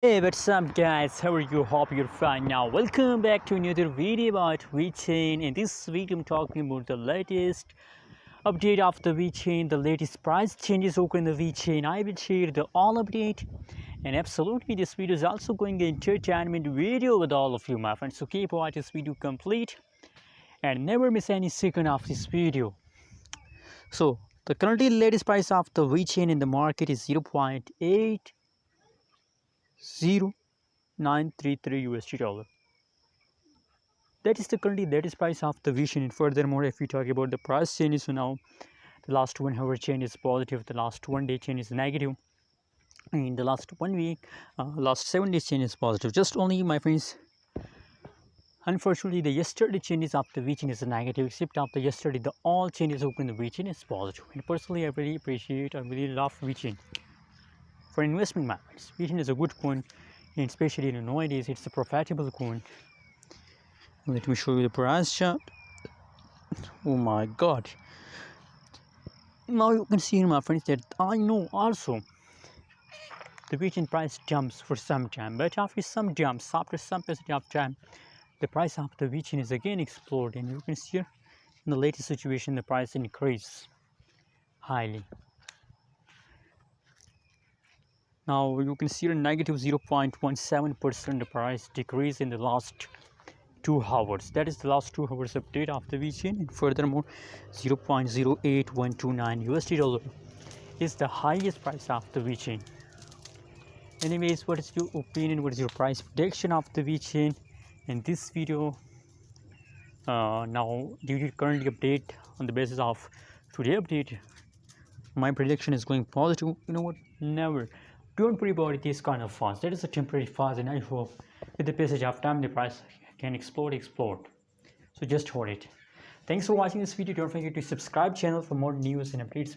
Hey, what's up guys, how are you? Hope you're fine. Now welcome back to another video about Vechain. In this video I'm talking about the latest update of the Vechain, the latest price changes occur in the Vechain. I will share the all update, and absolutely this video is also going an entertainment video with all of you, my friends. So keep watching this video complete and never miss any second of this video. So the currently latest price of the Vechain in the market is 0.80933 USD dollar. That is the currently latest price of the Vechain. And furthermore, if we talk about the price changes, so now the last 1 hour change is positive, the last 1 day change is negative, in the last 1 week, last 7 days change is positive. Just only, my friends, unfortunately the yesterday changes of the Vechain is negative, except after yesterday the all changes open the Vechain is positive. And personally I really appreciate, I really love Vechain for investment, my friends. Vechain is a good coin, and especially nowadays it's a profitable coin. Let me show you the price chart. Oh my god, now you can see, my friends, that I know also the Vechain price jumps for some time, but after some jumps, after some percentage of time, the price of the Vechain is again explored, and you can see here in the latest situation the price increase highly. Now you can see a negative 0.17% the price decrease in the last 2 hours. That is the last 2 hours update of the Vechain. And furthermore, 0.08129 USD dollar is the highest price of the Vechain. Anyways, what is your opinion? What is your price prediction of the Vechain in this video? Now, due to currently update, on the basis of today update, my prediction is going positive. You know what? Never. Don't worry about this kind of fast. That is a temporary fast, and I hope with the passage of time the price can explode. So just hold it. Thanks for watching this video. Don't forget to subscribe channel for more news and updates.